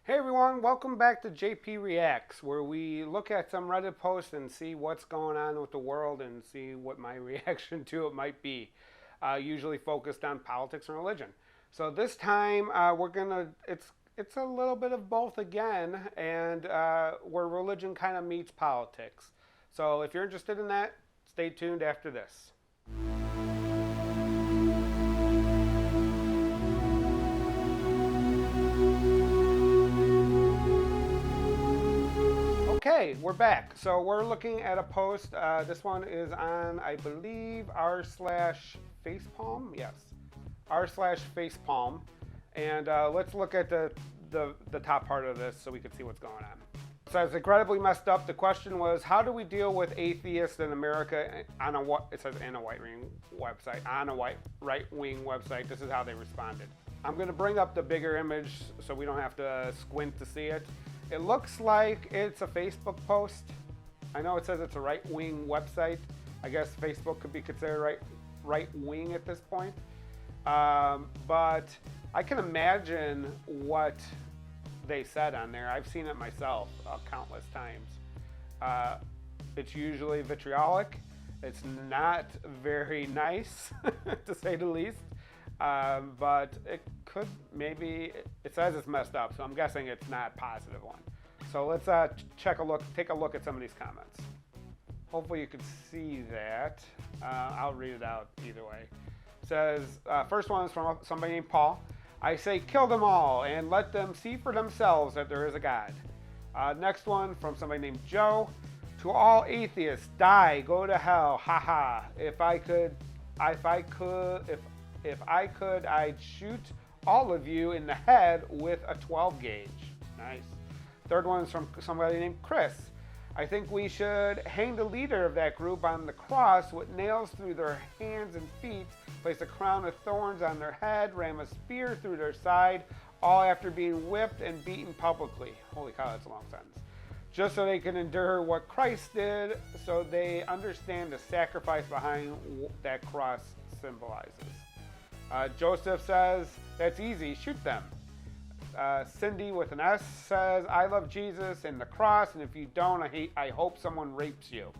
Hey everyone, welcome back to JP Reacts, where we look at some Reddit posts and see what's going on with the world and see what my reaction to it might be. Usually focused on politics and religion. So this time it's a little bit of both again, and where religion kind of meets politics. So if you're interested in that, stay tuned after this. Okay, we're back. So we're looking at a post. This one is on, I believe, r slash facepalm. Yes, r slash facepalm. And let's look at the top part of this so we can see what's going on. It says incredibly messed up. The question was, how do we deal with atheists in America on a what? It says in a right-wing website, on a right-wing website. This is how they responded. I'm going to bring up the bigger image so we don't have to squint to see it. It looks like it's a Facebook post. I know it says it's a right-wing website. I guess Facebook could be considered right-wing at this point. But I can imagine what they said on there. I've seen it myself countless times. It's usually vitriolic. It's not very nice, to say the least. But it could maybe, it says it's messed up, so I'm guessing it's not a positive one. So let's take a look at some of these comments. Hopefully you can see that. I'll read it out either way. It says, first one is from somebody named Paul. I say kill them all and let them see for themselves that there is a God. Next one from somebody named Joe. To all atheists, die, go to hell, haha. If I could, I'd shoot all of you in the head with a 12 gauge. Nice. Third one is from somebody named Chris. I think we should hang the leader of that group on the cross with nails through their hands and feet, place a crown of thorns on their head, ram a spear through their side, all after being whipped and beaten publicly. Holy cow, that's a long sentence. Just so they can endure what Christ did, so they understand the sacrifice behind that cross symbolizes. Joseph says, that's easy, shoot them. Cindy with an S says, I love Jesus and the cross, and if you don't, I hope someone rapes you.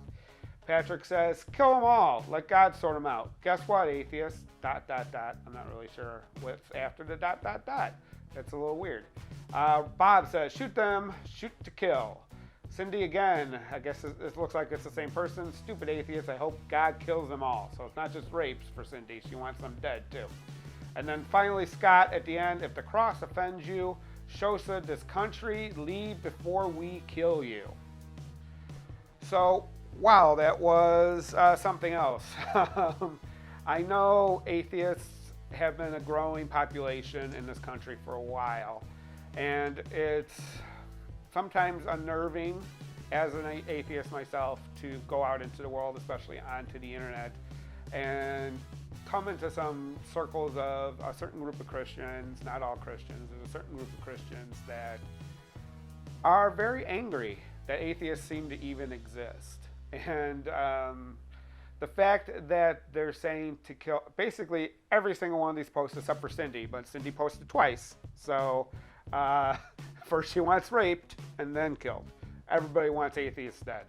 Patrick says, kill them all, let God sort them out. Guess what, atheists, ... I'm not really sure what's after the ... That's a little weird. Bob says, shoot them, shoot to kill. Cindy again, I guess it looks like it's the same person. Stupid atheists, I hope God kills them all. So it's not just rapes for Cindy, she wants them dead too. And then finally Scott at the end, if the cross offends you, Shosa, this country, leave before we kill you. So, wow, that was something else. I know atheists have been a growing population in this country for a while, and it's sometimes unnerving as an atheist myself to go out into the world, especially onto the internet, and come into some circles of a certain group of Christians, not all Christians, there's a certain group of Christians that are very angry that atheists seem to even exist. And the fact that they're saying to kill, basically every single one of these posts except for Cindy, but Cindy posted twice. So first she wants raped and then killed. Everybody wants atheists dead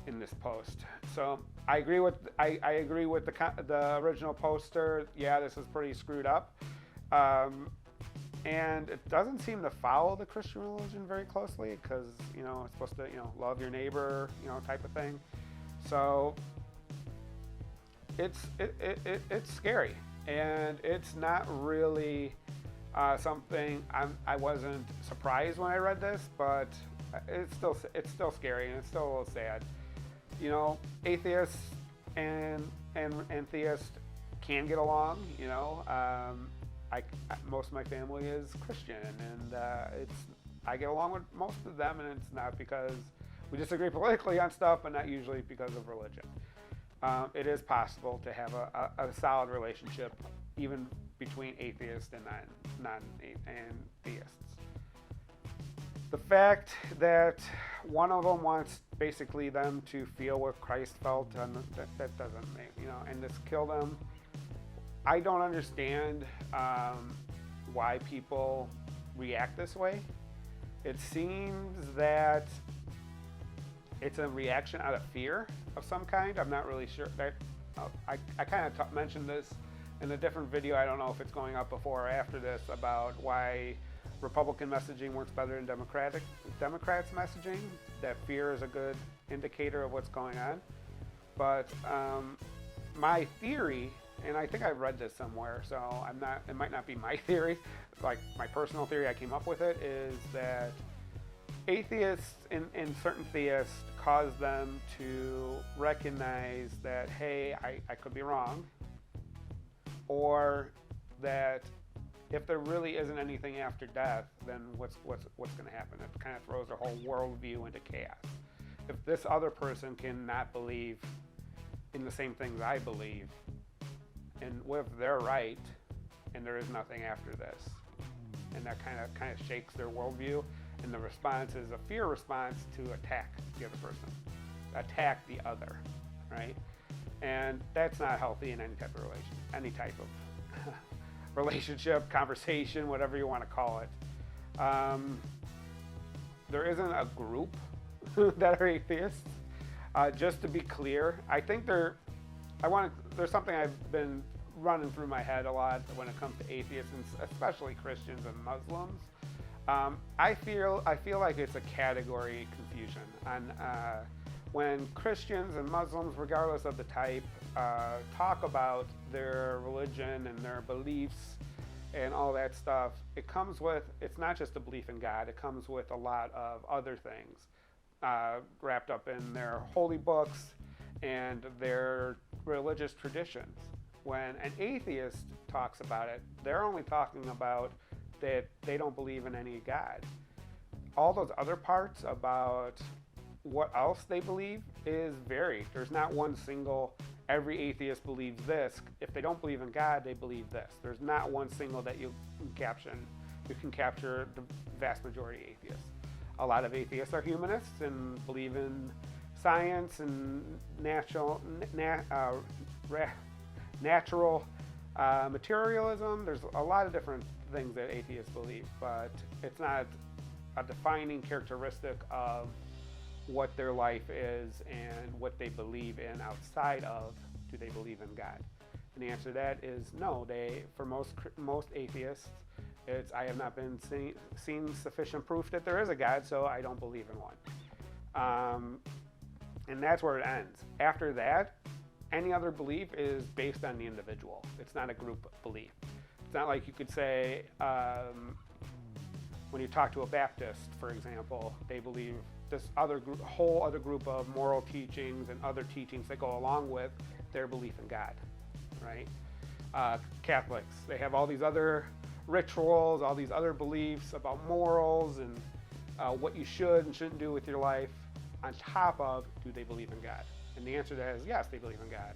in this post. So I agree with the original poster. Yeah, this is pretty screwed up, and it doesn't seem to follow the Christian religion very closely because it's supposed to love your neighbor type of thing. So it's scary, and it's not really something I wasn't surprised when I read this, but it's still scary and it's still a little sad. Atheists and theists can get along. Most of my family is Christian, and I get along with most of them, and it's not because we disagree politically on stuff, but not usually because of religion. It is possible to have a solid relationship even between atheists and theists. The fact that one of them wants basically them to feel what Christ felt, and that doesn't make, and just kill them. I don't understand why people react this way. It seems that it's a reaction out of fear of some kind. I'm not really sure. I kind of mentioned this in a different video. I don't know if it's going up before or after this, about why Republican messaging works better than Democrats messaging. That fear is a good indicator of what's going on. But my theory, and I think I've read this somewhere, so it might not be my theory, like my personal theory, I came up with it, is that atheists and certain theists cause them to recognize that, hey, I could be wrong, or that if there really isn't anything after death, then what's going to happen? It kind of throws their whole worldview into chaos. If this other person cannot believe in the same things I believe, and what if they're right and there is nothing after this? And that kind of shakes their worldview, and the response is a fear response to attack the other person, attack the other, right? And that's not healthy in any type of relation, any type of relationship, conversation, whatever you want to call it. There isn't a group that are atheists. Just to be clear, I think there's something I've been running through my head a lot when it comes to atheists, and especially Christians and Muslims. I feel like it's a category confusion. When Christians and Muslims, regardless of the type, talk about their religion and their beliefs and all that stuff, it's not just a belief in God, it comes with a lot of other things wrapped up in their holy books and their religious traditions. When an atheist talks about it, they're only talking about that they don't believe in any God. All those other parts about what else they believe is varied. There's not one single, every atheist believes this. If they don't believe in God, they believe this. There's not one single that you can capture the vast majority of atheists. A lot of atheists are humanists and believe in science and natural materialism. There's a lot of different things that atheists believe, but it's not a defining characteristic of what their life is and what they believe in outside of, do they believe in God? And the answer to that is no. For most atheists, I have not been seen sufficient proof that there is a God, so I don't believe in one. And that's where it ends. After that, any other belief is based on the individual. It's not a group belief. It's not like you could say, when you talk to a Baptist, for example, they believe this whole other group of moral teachings and other teachings that go along with their belief in God, right? Catholics, they have all these other rituals, all these other beliefs about morals and what you should and shouldn't do with your life, on top of, do they believe in God? And the answer to that is yes, they believe in God.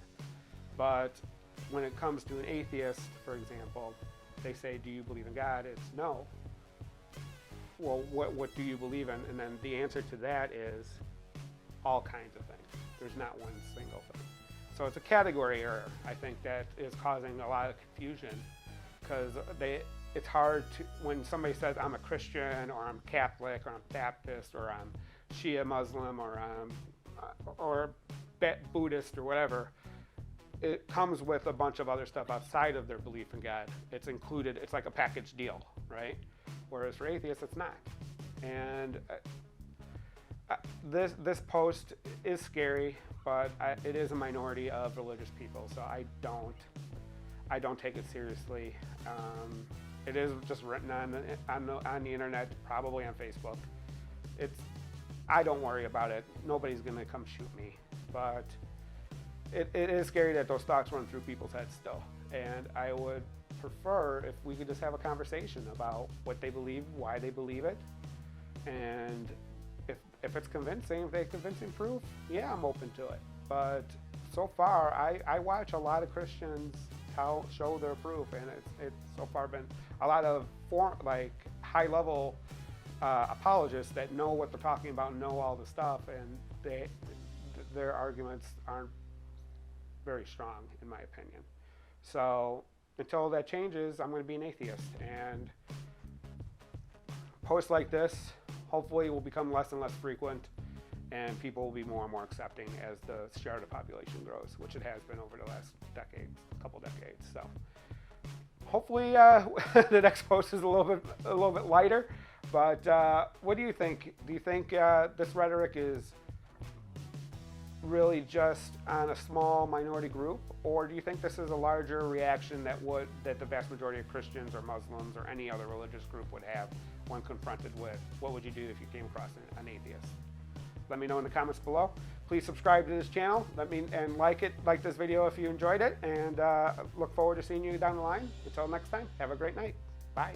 But when it comes to an atheist, for example, they say, do you believe in God? It's no. Well, what do you believe in? And then the answer to that is all kinds of things. There's not one single thing. So it's a category error, I think, that is causing a lot of confusion, because it's hard to, when somebody says I'm a Christian or I'm Catholic or I'm Baptist or I'm Shia Muslim or Buddhist or whatever, it comes with a bunch of other stuff outside of their belief in God. It's included, it's like a package deal, right? Whereas for atheists, it's not. And this post is scary, but it is a minority of religious people, so I don't take it seriously. It is just written on the internet, probably on Facebook. I don't worry about it. Nobody's gonna come shoot me, but it is scary that those thoughts run through people's heads still. And I would prefer if we could just have a conversation about what they believe, why they believe it, and if it's convincing, if they have convincing proof, yeah, I'm open to it. But so far, I watch a lot of Christians show their proof, and it's so far been a lot of high-level apologists that know what they're talking about, know all the stuff, and their arguments aren't very strong, in my opinion. So until that changes, I'm going to be an atheist. And posts like this hopefully will become less and less frequent, and people will be more and more accepting as the share of the population grows, which it has been over the last couple decades. So hopefully the next post is a little bit lighter. But what do you think? Do you think this rhetoric is really just on a small minority group, or do you think this is a larger reaction that the vast majority of Christians or Muslims or any other religious group would have when confronted with what would you do if you came across an atheist? Let me know in the comments below. Please subscribe to this channel. And like this video if you enjoyed it, and look forward to seeing you down the line. Until next time, have a great night. Bye.